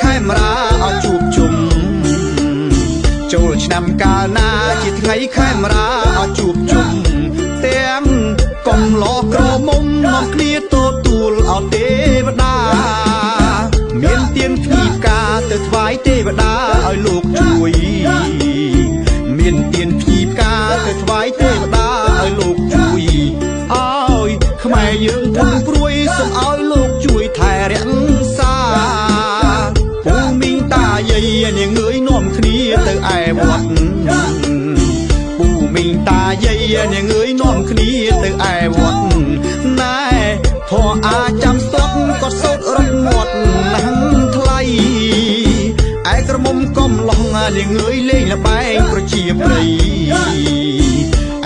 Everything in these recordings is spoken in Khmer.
ខែមរាអត់ជួបជុំចូលឆ្នាំកាលណាជាថ្ងៃខែមរាអត់ជួបជុំទាំងកំឡោះក្រមុំនាំគ្នាទទួលអត់ទេវតាមានទៀនភ្ញីផ្កាទៅថ្វាយទេវតាឲ្យលោកជួយមានទៀនភ្ញីផ្កាទៅថ្វាយទេវតាឲ្យលោកជួយឲ្យខ្មែរយើងធំព្រួយសូមឲ្យលោកជួយថែរក្សាពូមីងតាយាយនាងអើយនាំគ្នាទៅឯវត្តពូមីងតាយាយនាងអើយនាំគ្នាទៅឯវត្តណែធေါ်អាចាំស្ទាត់ក៏សោតរត់មាត់ណាំថ្លៃឯក្រមុំកំឡោះនាងអើយលេងល្បែងប្រជាប្រិយ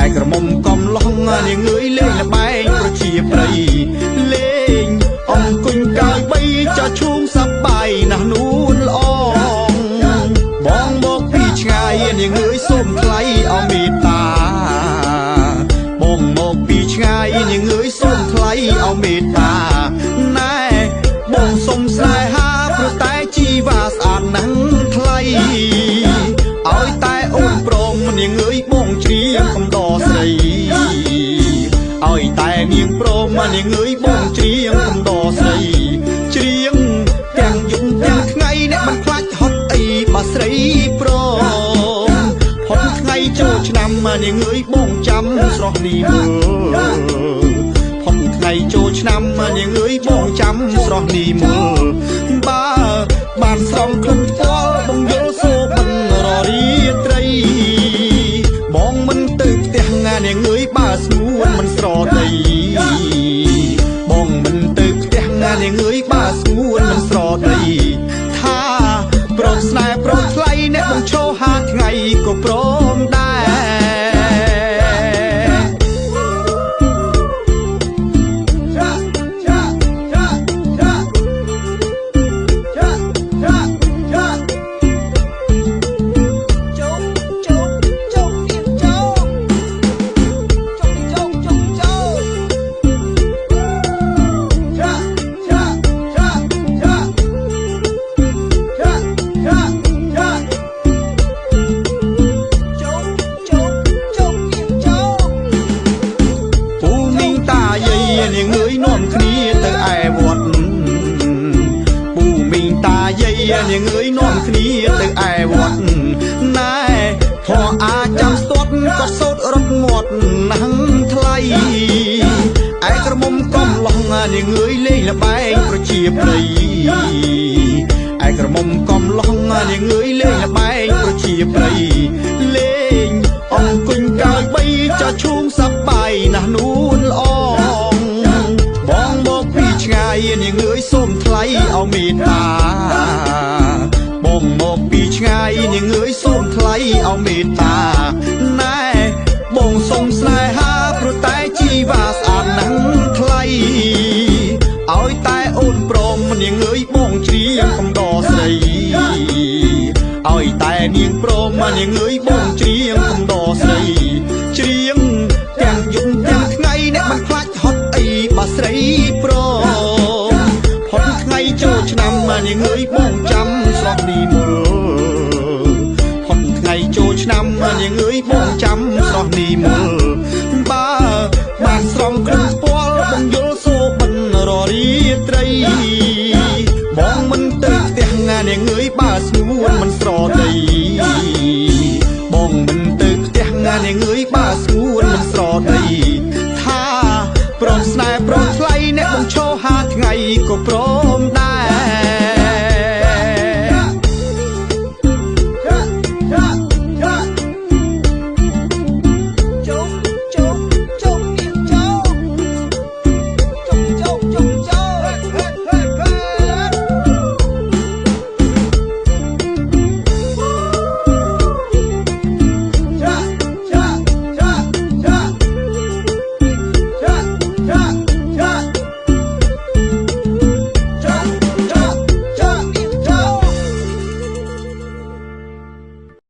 ឯក្រមុំកំឡោះនាងអើយលេងល្បែងប្រជាប្រិយលេងអង្គុញកាយបីចាឈូងសប្បាយណាស់នួនល្អបងមកពីឆ្ងាយនាងអើយសូមថ្លៃអមេត្តាបងមកពីឆ្ងាយនាងអើយសូមថ្លៃអមេត្តាណែបងសុំស្នេហាព្រោះតែជីវ៉ាស្អាតណាស់ថ្លៃឲ្យតែអូនព្រមនាងអើយបងជ្រាបកំដរស្រីឲ្យតែនាងព្រមនាងអើយបងជ្រាបកំដរស្រីជ្រៀងទាំងយប់ទាំងថ្ងៃអ្នកមិនខ្លាចហត់អីបើស្រីព្រមផុតថ្ងៃចូលឆ្នាំនាងអើយបងចាំស្រស់នេះមើលផុតថ្ងៃចូលឆ្នាំនាងអើយបងចាំស្រស់នេះមើលបើបានស្រង់ក្លិនផ្ទាល់បងយល់សូបិនររីត្រីបងមិនទៅផ្ទះនាងអើយបើស្ងួនមិនស្រដីបងមិនទៅផ្ទះនាងអើយបើស្ងួនមិនស្រដីថាប្រងស្នេហ៍ប្រងថ្លៃអ្នកបងឈោហាថ្ងៃក៏ព្រមដែរនាងអើយនាំគ្នាទៅឯវត្តពូមីងតាយាយនាងអើយនាំគ្នាទៅឯវត្តណែធေါ်អាចាំស្ទាត់ក៏សោតរត់មាត់ណាំថ្លៃឯក្រមុំកំឡោះនាងអើយលេងល្បែងប្រជាប្រិយឯក្រមុំកំឡោះនាងអើយលេងល្បែងប្រជាប្រិយលេងអង្គុញកាយបីចាឈូងសប្បាយណាស់នួនល្អបងមកពីឆ្ងាយនាងអើយសូមថ្លៃអមេត្តាបងមកពីឆ្ងាយនាងអើយសូមថ្លៃអមេត្តាណែបងសុំស្នេហាព្រោះតែជីវ៉ាស្អាតណាស់ថ្លៃឲ្យតែអូនព្រមនាងអើយបងជ្រាបកំដរស្រីឲ្យតែនាងព្រមនាងអើយបងជ្រាបកំដរស្រីជ្រៀងទាំងយប់ទាំងថ្ងៃអ្នកមិនខ្លាចហត់អីបើស្រីព្រមផុតថ្ងៃចូលឆ្នាំនាងអើយបងចាំស្រស់នេះមើលផុតថ្ងៃចូលឆ្នាំនាងអើយបងចាំស្រស់នេះមើលបើបានស្រង់ក្លិនស្ពាល់បងយល់សូបិនររីត្រីបងមិនទៅផ្ទះនាងអើយបើស្ងួនមិនស្រដីបងមិនទៅផ្ទះនាងអើយបើស្ងួនមិនស្រដីថាព្រមស្នេហ៍ព្រមថ្លៃអ្នកបងឈោហាថ្ងៃក៏ព្រម